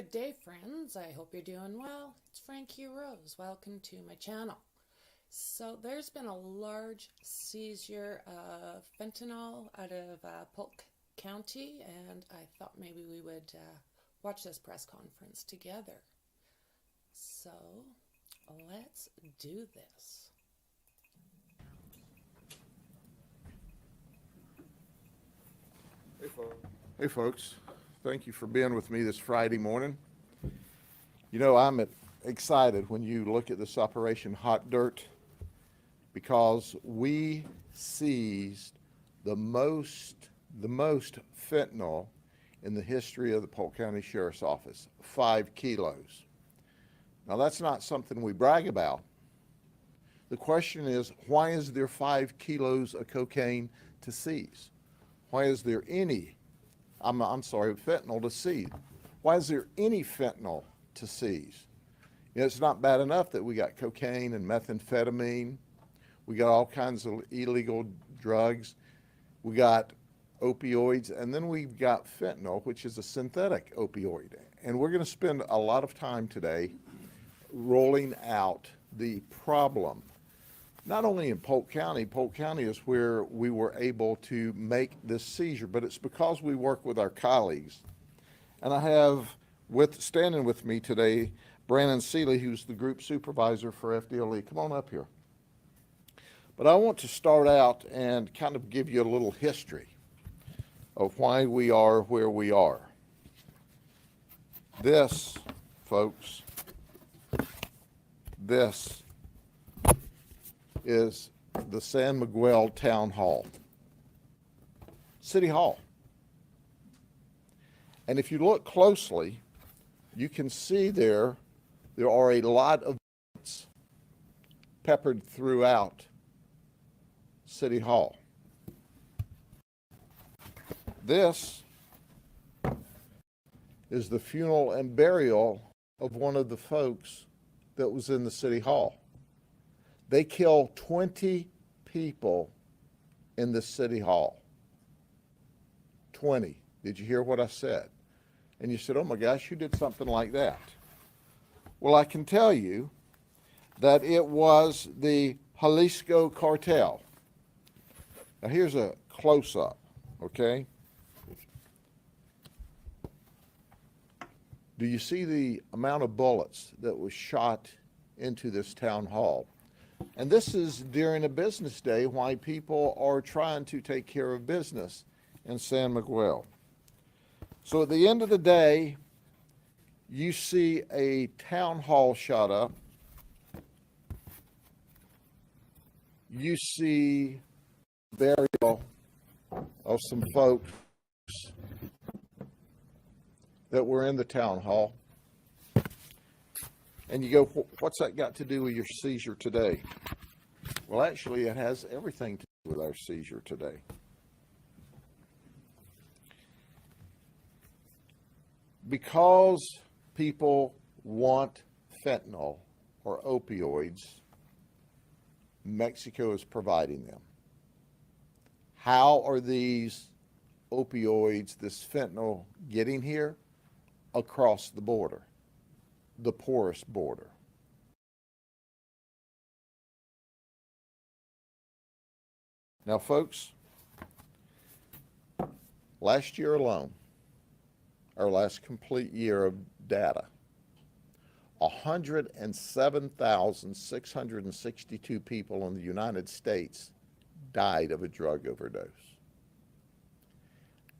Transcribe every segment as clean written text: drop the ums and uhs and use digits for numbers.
Good day, friends. I hope you're doing well. It's Frankyrose. Welcome to my channel. So there's been a large seizure of fentanyl out of Polk County, and I thought maybe we would watch this press conference together. So let's do this. Hey folks, thank you for being with me this Friday morning. You know, I'm excited when you look at this Operation Hot Dirt because we seized the most fentanyl in the history of the Polk County Sheriff's Office, 5 kilos. Now that's not something we brag about. The question is, why is there 5 kilos of cocaine to seize? Why is there any, fentanyl to seize? Why is there any fentanyl to seize? You know, it's not bad enough that we got cocaine and methamphetamine. We got all kinds of illegal drugs. We got opioids, and then we've got fentanyl, which is a synthetic opioid. And we're going to spend a lot of time today rolling out the problem. Not only in Polk County is where we were able to make this seizure, but it's because we work with our colleagues. And I have standing with me today, Brandon Seeley, who's the group supervisor for FDLE. Come on up here. But I want to start out and kind of give you a little history of why we are where we are. This, folks, this is the San Miguel Town Hall, City Hall. And if you look closely, you can see there are a lot of bullets peppered throughout City Hall. This is the funeral and burial of one of the folks that was in the City Hall. They killed 20 people in the City Hall. 20. Did you hear what I said? And you said, oh my gosh, you did something like that. Well, I can tell you that it was the Jalisco cartel. Now here's a close-up, okay? Do you see the amount of bullets that was shot into this town hall? And this is during a business day why people are trying to take care of business in San Miguel. So at the end of the day, you see a town hall shot up. You see burial of some folks that were in the town hall. And you go, what's that got to do with your seizure today? Well, actually, it has everything to do with our seizure today. Because people want fentanyl or opioids, Mexico is providing them. How are these opioids, this fentanyl, getting here? Across the border, the porous border. Now, folks, last year alone, our last complete year of data, 107,662 people in the United States died of a drug overdose.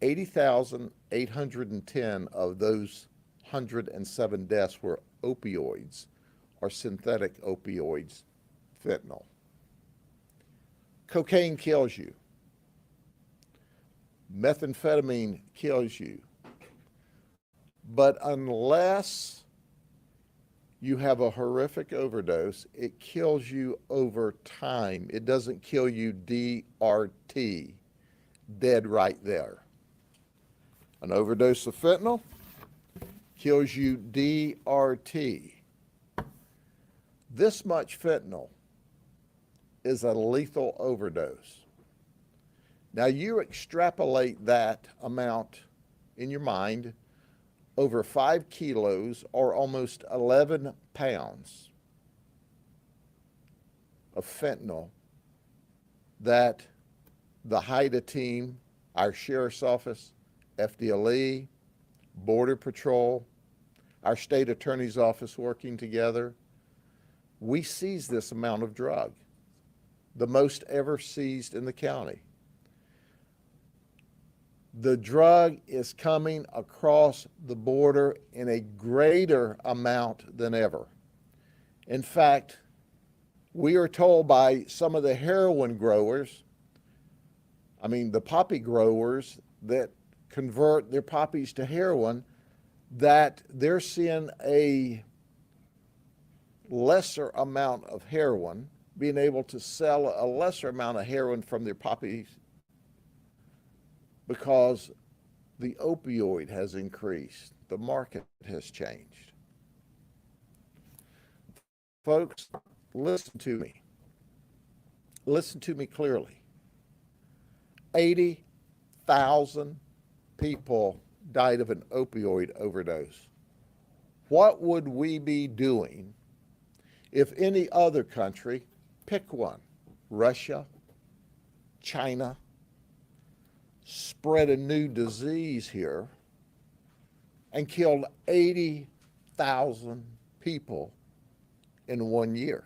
80,810 of those 107 deaths were opioids or synthetic opioids, fentanyl. Cocaine kills you. Methamphetamine kills you. But unless you have a horrific overdose, it kills you over time. It doesn't kill you DRT, dead right there. An overdose of fentanyl kills you DRT. This much fentanyl is a lethal overdose. Now you extrapolate that amount in your mind over 5 kilos or almost 11 pounds of fentanyl that the HIDA team, our Sheriff's Office, FDLE, Border Patrol, our state attorney's office working together, we seized this amount of drug, the most ever seized in the county. The drug is coming across the border in a greater amount than ever. In fact, we are told by some of the heroin growers, the poppy growers that convert their poppies to heroin, that they're seeing a lesser amount of heroin, being able to sell a lesser amount of heroin from their poppies because the opioid has increased. The market has changed. Folks, listen to me. Listen to me clearly. 80,000 people died of an opioid overdose. What would we be doing if any other country, pick one, Russia, China, spread a new disease here and killed 80,000 people in 1 year?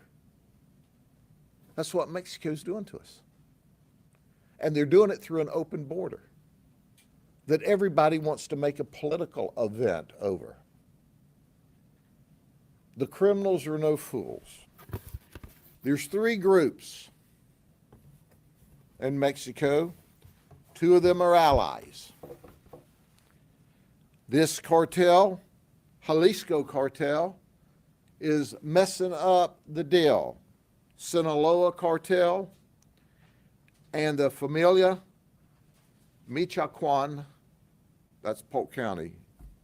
That's what Mexico's doing to us. And they're doing it through an open border that everybody wants to make a political event over. The criminals are no fools. There's 3 groups in Mexico. 2 of them are allies. This cartel, Jalisco cartel, is messing up the deal. Sinaloa cartel and the Familia Michoacan, that's Polk County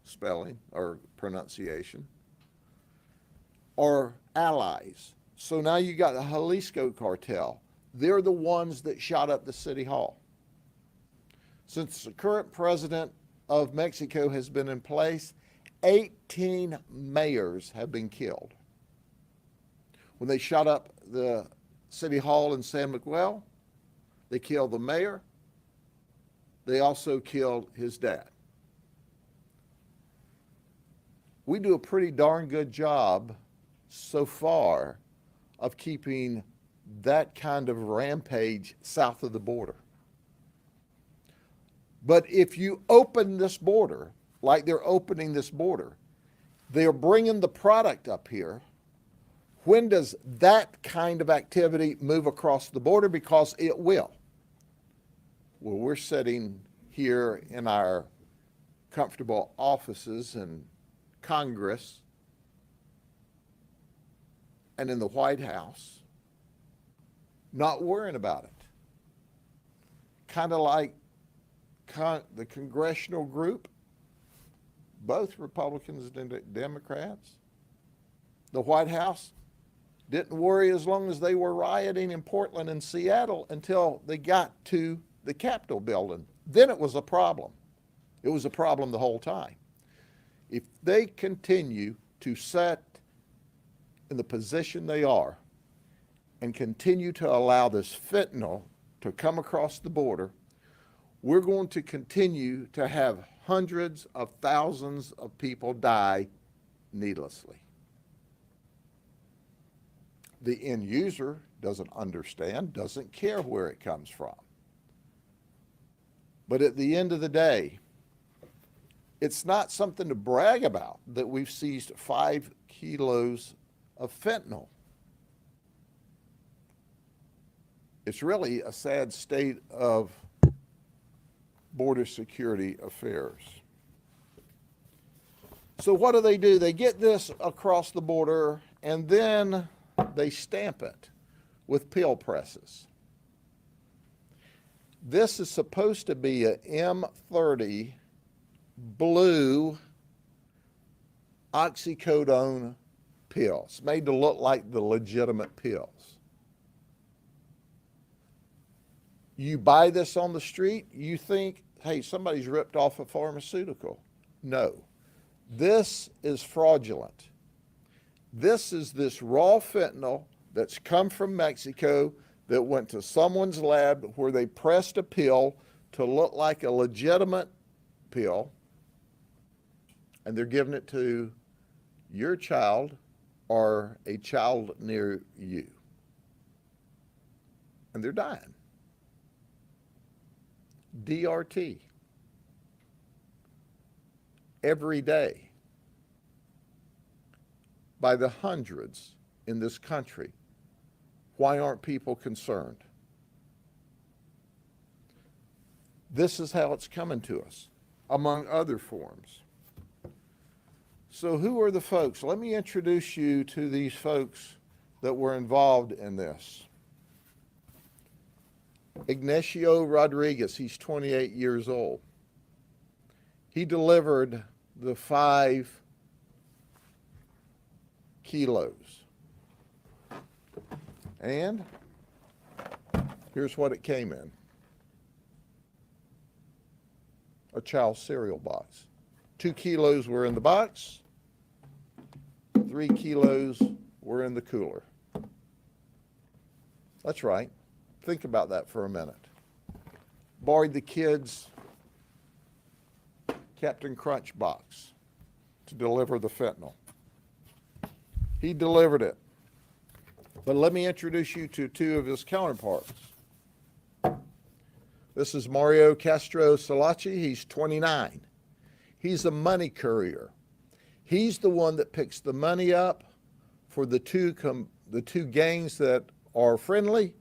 spelling or pronunciation, are allies. So now you got the Jalisco cartel. They're the ones that shot up the city hall. Since the current president of Mexico has been in place, 18 mayors have been killed. When they shot up the city hall in San Miguel, they killed the mayor. They also killed his dad. We do a pretty darn good job so far of keeping that kind of rampage south of the border. But if you open this border, like they're opening this border, they're bringing the product up here. When does that kind of activity move across the border? Because it will. Well, we're sitting here in our comfortable offices in Congress and in the White House, not worrying about it. Kind of like the congressional group, both Republicans and Democrats. The White House didn't worry as long as they were rioting in Portland and Seattle until they got to the Capitol building. Then it was a problem. It was a problem the whole time. If they continue to set in the position they are and continue to allow this fentanyl to come across the border, we're going to continue to have hundreds of thousands of people die needlessly. The end user doesn't understand, doesn't care where it comes from. But at the end of the day, it's not something to brag about that we've seized 5 kilos of fentanyl. It's really a sad state of border security affairs. So what do? They get this across the border and then they stamp it with pill presses. This is supposed to be a M30 blue oxycodone pills, made to look like the legitimate pills. You buy this on the street, you think, hey, somebody's ripped off a pharmaceutical. No. This is fraudulent. This is this raw fentanyl that's come from Mexico that went to someone's lab where they pressed a pill to look like a legitimate pill, and they're giving it to your child or a child near you. And they're dying. DRT. Every day. By the hundreds in this country. Why aren't people concerned? This is how it's coming to us, among other forms. So who are the folks? Let me introduce you to these folks that were involved in this. Ignacio Rodriguez, he's 28 years old. He delivered the 5 kilos. And here's what it came in. A chow cereal box. 2 kilos were in the box. 3 kilos were in the cooler. That's right. Think about that for a minute. Borrowed the kids' Captain Crunch box to deliver the fentanyl. He delivered it. But let me introduce you to 2 of his counterparts. This is Mario Castro Salachi. He's 29. He's a money courier. He's the one that picks the money up for the two gangs that are friendly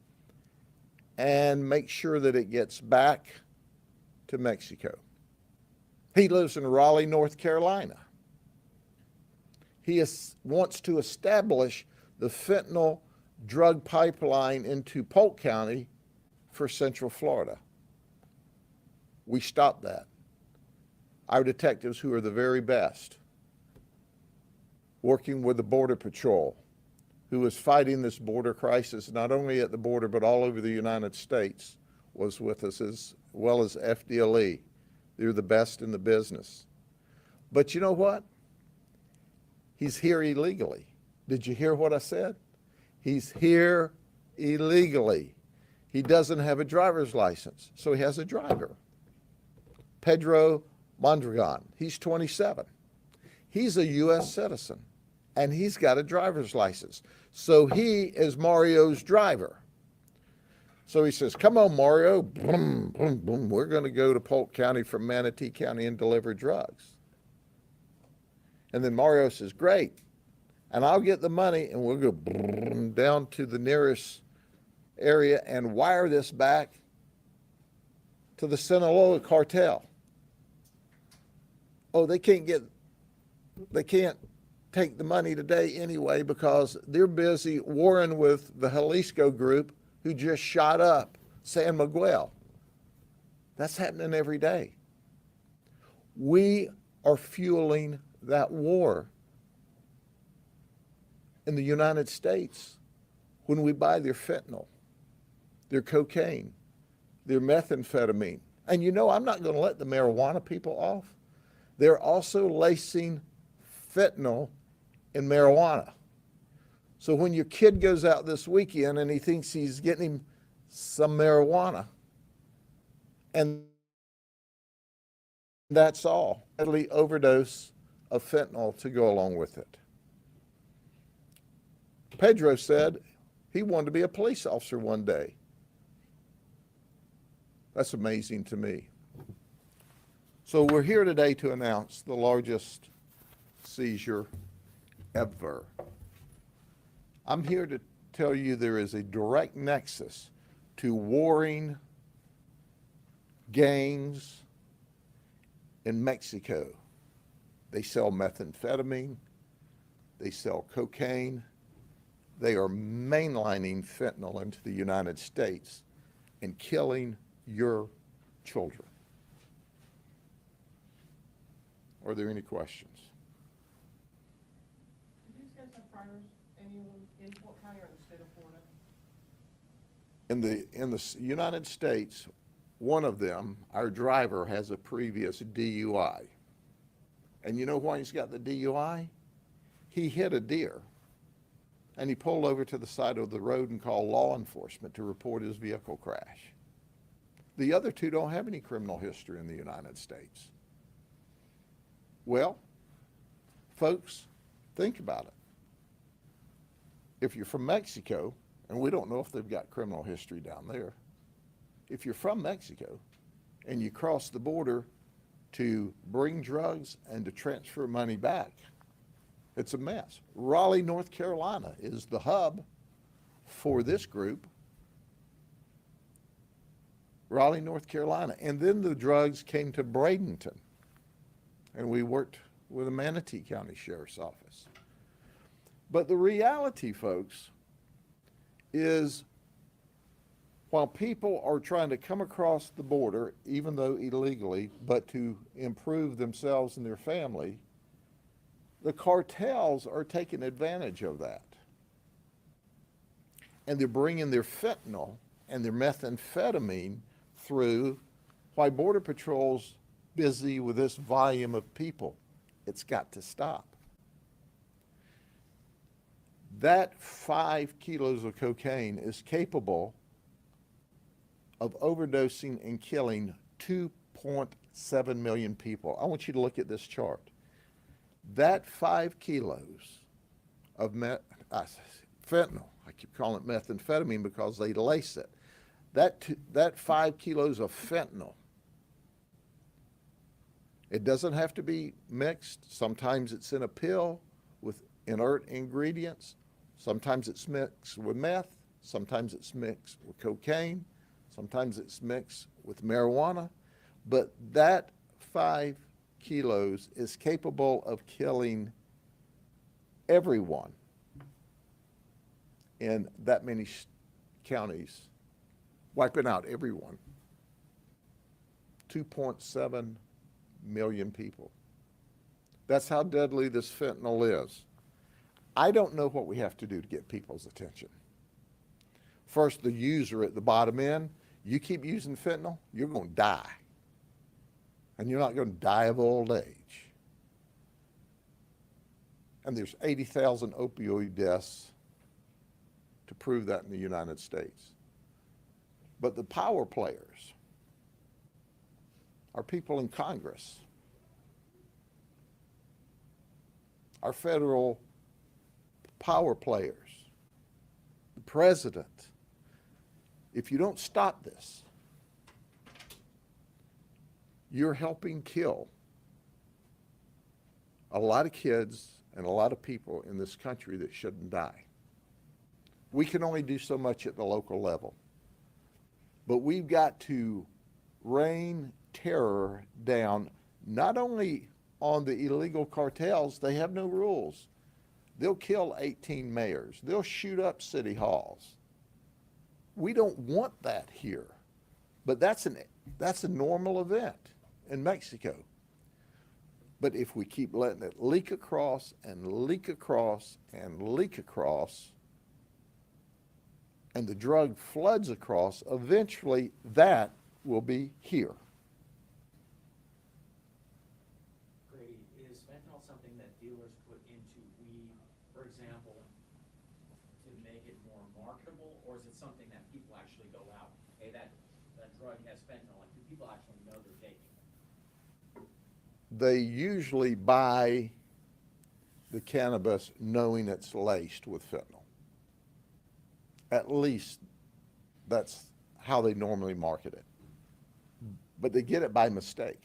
and makes sure that it gets back to Mexico. He lives in Raleigh, North Carolina. He wants to establish the fentanyl drug pipeline into Polk County for Central Florida. We stopped that. Our detectives, who are the very best, working with the Border Patrol, who is fighting this border crisis not only at the border but all over the United States, was with us, as well as FDLE. They're the best in the business. But you know what? He's here illegally. Did you hear what I said? He's here illegally. He doesn't have a driver's license, so he has a driver. Pedro Mondragon, he's 27. He's a U.S. citizen, and he's got a driver's license. So he is Mario's driver. So he says, come on, Mario, boom, boom, boom. We're going to go to Polk County from Manatee County and deliver drugs. And then Mario says, great. And I'll get the money, and we'll go down to the nearest area and wire this back to the Sinaloa cartel. Oh, they can't take the money today anyway because they're busy warring with the Jalisco group who just shot up San Miguel. That's happening every day. We are fueling that war in the United States when we buy their fentanyl, their cocaine, their methamphetamine. And you know, I'm not going to let the marijuana people off. They're also lacing fentanyl in marijuana. So when your kid goes out this weekend and he thinks he's getting him some marijuana, and that's all, deadly overdose of fentanyl to go along with it. Pedro said he wanted to be a police officer one day. That's amazing to me. So we're here today to announce the largest seizure ever. I'm here to tell you there is a direct nexus to warring gangs in Mexico. They sell methamphetamine, they sell cocaine, they are mainlining fentanyl into the United States and killing your children. Are there any questions? Do these guys have priors, anyone in Polk County or in the state of Florida? In the United States, one of them, our driver, has a previous DUI. And you know why he's got the DUI? He hit a deer, and he pulled over to the side of the road and called law enforcement to report his vehicle crash. The other two don't have any criminal history in the United States. Well, folks, think about it. If you're from Mexico, and we don't know if they've got criminal history down there, if you're from Mexico and you cross the border to bring drugs and to transfer money back, it's a mess. Raleigh, North Carolina is the hub for this group. Raleigh, North Carolina. And then the drugs came to Bradenton, and we worked with the Manatee County Sheriff's Office. But the reality, folks, is while people are trying to come across the border, even though illegally, but to improve themselves and their family, the cartels are taking advantage of that. And they're bringing their fentanyl and their methamphetamine through. Why Border Patrol's busy with this volume of people? It's got to stop. That 5 kilos of cocaine is capable of overdosing and killing 2.7 million people. I want you to look at this chart. That 5 kilos of fentanyl, I keep calling it methamphetamine because they lace it. That 5 kilos of fentanyl, it doesn't have to be mixed. Sometimes it's in a pill with inert ingredients. Sometimes it's mixed with meth. Sometimes it's mixed with cocaine. Sometimes it's mixed with marijuana. But that 5 kilos is capable of killing everyone in that many counties, wiping out everyone. 2.7 million people. That's how deadly this fentanyl is. I don't know what we have to do to get people's attention. First, the user at the bottom end, you keep using fentanyl, you're going to die. And you're not going to die of old age. And there's 80,000 opioid deaths to prove that in the United States. But the power players are people in Congress, our federal power players, the president. If you don't stop this, you're helping kill a lot of kids and a lot of people in this country that shouldn't die. We can only do so much at the local level, but we've got to rain terror down, not only on the illegal cartels. They have no rules. They'll kill 18 mayors. They'll shoot up city halls. We don't want that here, but that's a normal event in Mexico. But if we keep letting it leak across and leak across and leak across, and the drug floods across, eventually that will be here. Grady, is fentanyl something that dealers put into weed, for example, to make it more marketable, or is it something that people actually go out, hey, that drug has fentanyl, like, do people actually know they're taking it? They usually buy the cannabis knowing it's laced with fentanyl. At least that's how they normally market it. But they get it by mistake.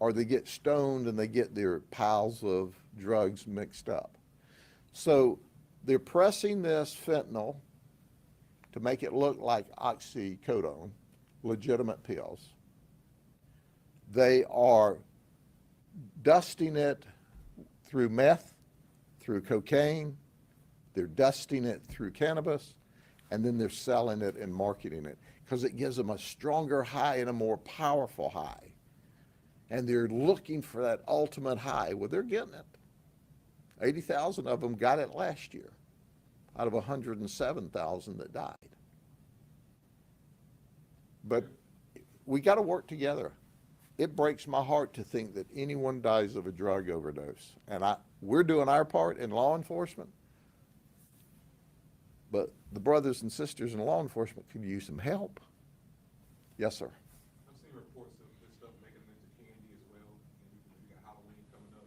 Or they get stoned and they get their piles of drugs mixed up. So they're pressing this fentanyl to make it look like oxycodone, legitimate pills. They are dusting it through meth, through cocaine, they're dusting it through cannabis, and then they're selling it and marketing it because it gives them a stronger high and a more powerful high. And they're looking for that ultimate high. Well, they're getting it. 80,000 of them got it last year out of 107,000 that died. But we got to work together. it breaks my heart to think that anyone dies of a drug overdose. And we're doing our part in law enforcement, but the brothers and sisters in law enforcement could use some help. Yes, sir. I'm seeing reports of this stuff making it into candy as well, and we got Halloween coming up.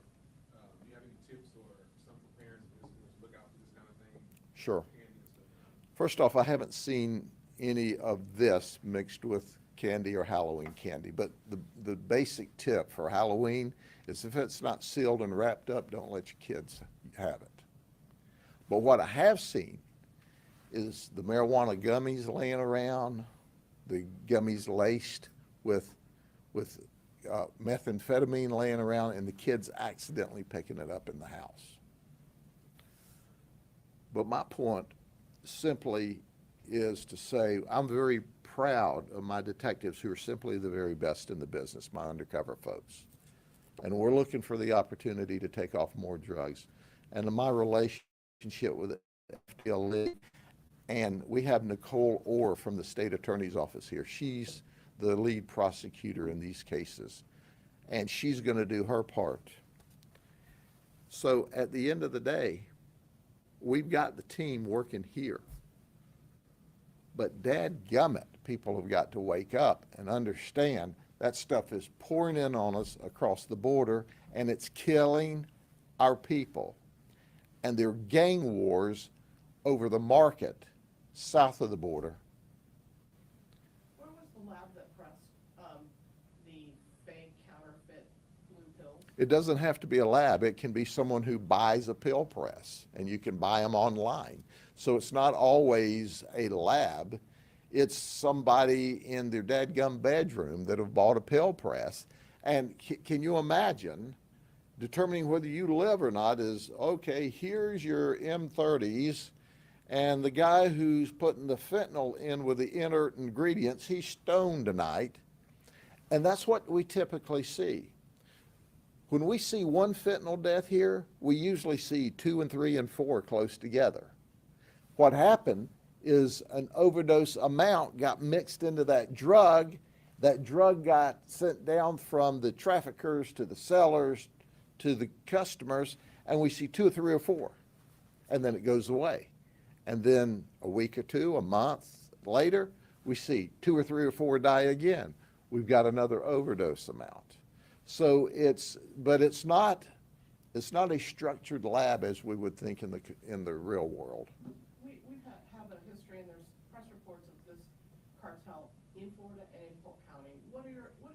Do you have any tips or something for parents and listeners to look out for this kind of thing? Sure. Candy and stuff. First off, I haven't seen any of this mixed with candy or Halloween candy, but the basic tip for Halloween is if it's not sealed and wrapped up, don't let your kids have it. But what I have seen is the marijuana gummies laying around, the gummies laced with methamphetamine laying around, and the kids accidentally picking it up in the house. But my point simply is to say I'm very proud of my detectives who are simply the very best in the business, my undercover folks. And we're looking for the opportunity to take off more drugs. And in my relationship with the FDLE, and we have Nicole Orr from the state attorney's office here. She's the lead prosecutor in these cases, and she's going to do her part. So at the end of the day, we've got the team working here. But dadgummit, people have got to wake up and understand that stuff is pouring in on us across the border, and it's killing our people. And there are gang wars over the market south of the border. Where was the lab that pressed the fake counterfeit blue pills? It doesn't have to be a lab. It can be someone who buys a pill press, and you can buy them online. So it's not always a lab. It's somebody in their dadgum bedroom that have bought a pill press. And can you imagine determining whether you live or not is, okay, here's your M30s, and the guy who's putting the fentanyl in with the inert ingredients, he's stoned tonight. And that's what we typically see. When we see one fentanyl death here, we usually see 2 and 3 and 4 close together. What happened is an overdose amount got mixed into that drug got sent down from the traffickers to the sellers to the customers, and we see 2 or 3 or 4, and then it goes away. And then a week or two, a month later, we see 2 or 3 or 4 die again. We've got another overdose amount. So it's not a structured lab as we would think in the real world. We have a history, and there's press reports of this cartel in Florida and in Polk County. What is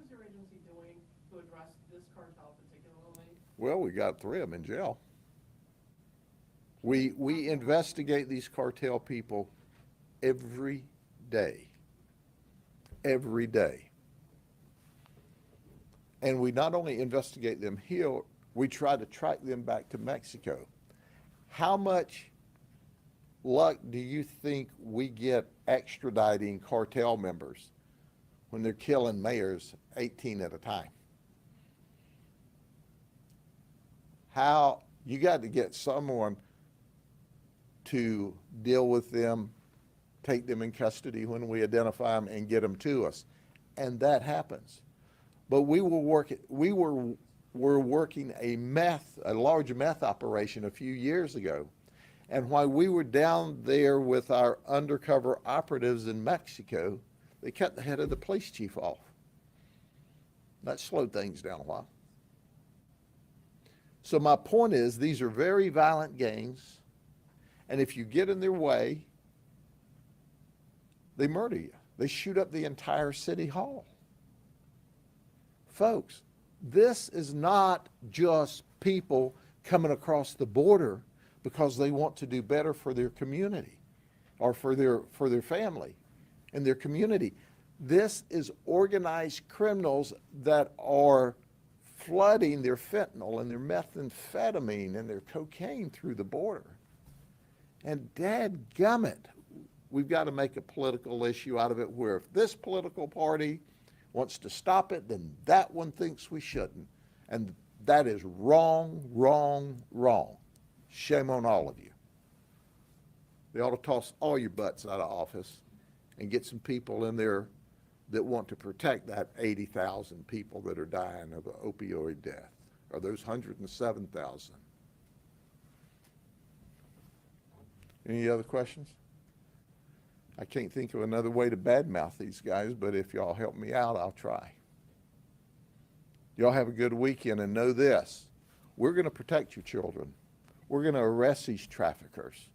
your agency doing to address this cartel particularly? Well, we got 3 of them in jail. We investigate these cartel people every day. Every day. And we not only investigate them here, we try to track them back to Mexico. How much luck do you think we get extraditing cartel members when they're killing mayors 18 at a time? How you got to get someone to deal with them, take them in custody when we identify them, and get them to us. And that happens. But we were working a large meth operation a few years ago. And while we were down there with our undercover operatives in Mexico, they cut the head of the police chief off. That slowed things down a while. So my point is, these are very violent gangs, and if you get in their way, they murder you. They shoot up the entire city hall. Folks, this is not just people coming across the border because they want to do better for their community or for their family and their community. This is organized criminals that are flooding their fentanyl and their methamphetamine and their cocaine through the border. And dadgummit, we've got to make a political issue out of it where if this political party wants to stop it, then that one thinks we shouldn't. And that is wrong, wrong, wrong. Shame on all of you. They ought to toss all your butts out of office and get some people in there that want to protect that 80,000 people that are dying of opioid death, or those 107,000. Any other questions? I can't think of another way to badmouth these guys, but if y'all help me out, I'll try. Y'all have a good weekend, and know this: we're going to protect your children. We're going to arrest these traffickers.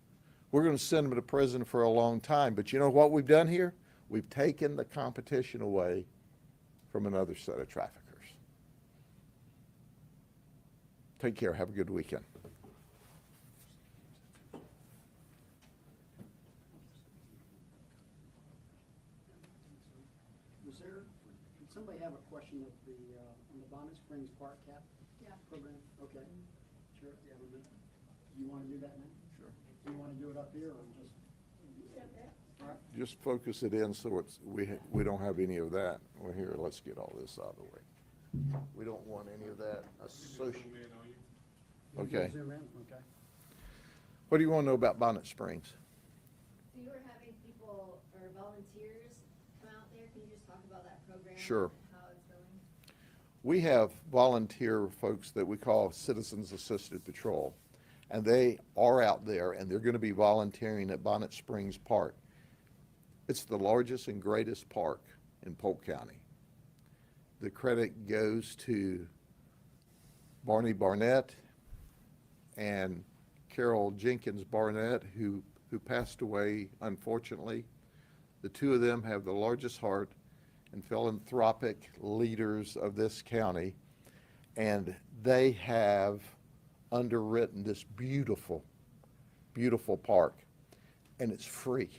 We're going to send them to prison for a long time. But you know what we've done here? We've taken the competition away from another set of traffickers. Take care. Have a good weekend. Did somebody have a question of the, on the Bonnet Springs Park Cap program? Okay, sure, you have a minute. You want to do that now? Sure. Do you want to do it up here or just? All right. Just focus it in so it's, we don't have any of that. Well, here, let's get all this out of the way. We don't want any of that associated. Okay. Zoom in, okay. What do you want to know about Bonnet Springs? So you were having people or volunteers come out there. Can you just talk about that program? Sure. How it's going? We have volunteer folks that we call Citizens Assisted Patrol, and they are out there, and they're going to be volunteering at Bonnet Springs Park. It's the largest and greatest park in Polk County. The credit goes to Barney Barnett and Carol Jenkins Barnett, who passed away, unfortunately. The two of them have the largest heart and philanthropic leaders of this county, and they have underwritten this beautiful, beautiful park, and it's free.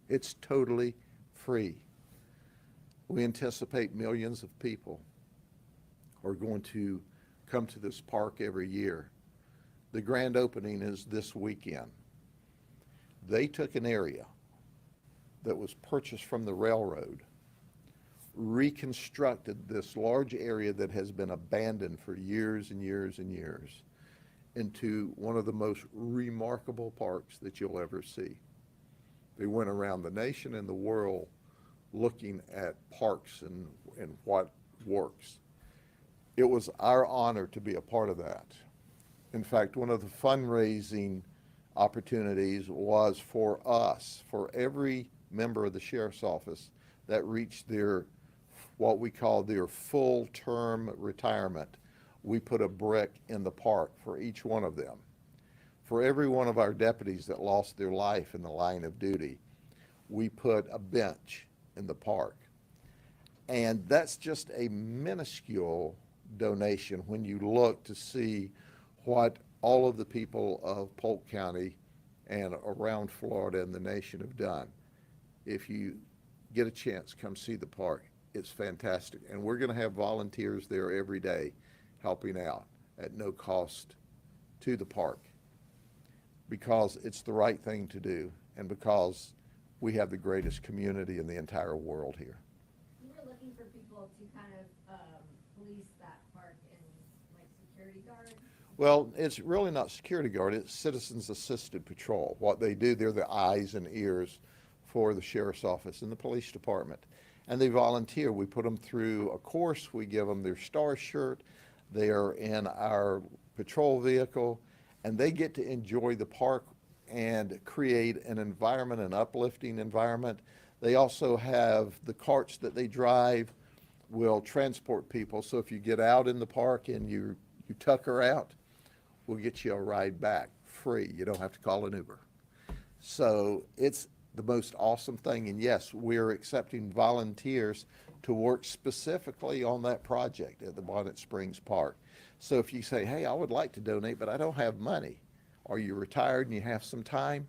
It's totally free. We anticipate millions of people are going to come to this park every year. The grand opening is this weekend. They took an area that was purchased from the railroad, reconstructed this large area that has been abandoned for years and years and years into one of the most remarkable parks that you'll ever see. They went around the nation and the world looking at parks and what works. It was our honor to be a part of that. In fact, one of the fundraising opportunities was for us, for every member of the Sheriff's Office that reached their, what we call their full-term retirement. We put a brick in the park for each one of them. For every one of our deputies that lost their life in the line of duty, we put a bench in the park. And that's just a minuscule donation when you look to see what all of the people of Polk County and around Florida and the nation have done. If you get a chance, come see the park. It's fantastic. And we're going to have volunteers there every day helping out at no cost to the park, because it's the right thing to do and because we have the greatest community in the entire world here. You were looking for people to kind of police that park and like security guard. Well, it's really not security guard, it's Citizens Assisted Patrol. What they do, they're the eyes and ears for the Sheriff's Office and the Police Department. And they volunteer. We put them through a course, we give them their star shirt, they are in our patrol vehicle, and they get to enjoy the park and create an environment, an uplifting environment. They also have the carts that they drive will transport people. So if you get out in the park and you tucker out, we'll get you a ride back free. You don't have to call an Uber. So it's the most awesome thing. And yes, we're accepting volunteers to work specifically on that project at the Bonnet Springs Park. So if you say, hey, I would like to donate, but I don't have money, or you're retired and you have some time,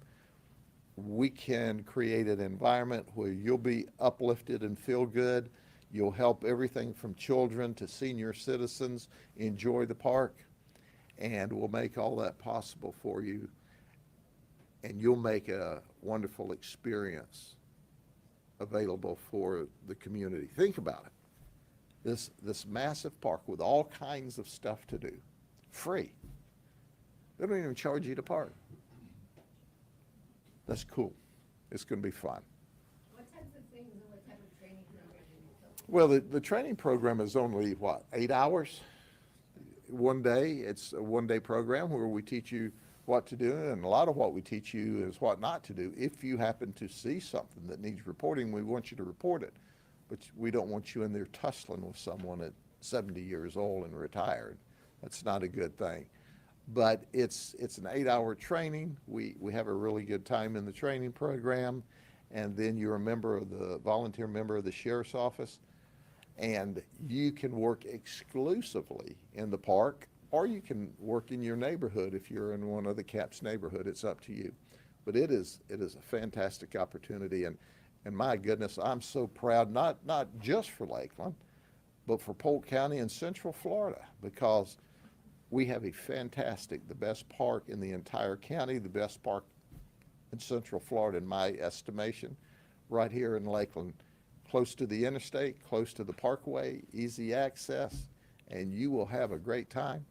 we can create an environment where you'll be uplifted and feel good. You'll help everything from children to senior citizens enjoy the park, and we'll make all that possible for you, and you'll make a wonderful experience available for the community. Think about it. This massive park with all kinds of stuff to do, free. They don't even charge you to park. That's cool. It's going to be fun. What types of things and what type of training can Well, the training program is only, what, 8 hours? One day. It's a one-day program where we teach you what to do, and a lot of what we teach you is what not to do. If you happen to see something that needs reporting, we want you to report it. But we don't want you in there tussling with someone at 70 years old and retired. That's not a good thing. But it's an 8-hour training. We have a really good time in the training program. And then you're a member of the volunteer member of the Sheriff's Office. And you can work exclusively in the park, or you can work in your neighborhood if you're in one of the CAP's neighborhood. It's up to you. But it is a fantastic opportunity. And my goodness, I'm so proud, not just for Lakeland, but for Polk County and Central Florida, because we have a fantastic, the best park in the entire county, the best park in Central Florida, in my estimation, right here in Lakeland, close to the interstate, close to the parkway, easy access, and you will have a great time.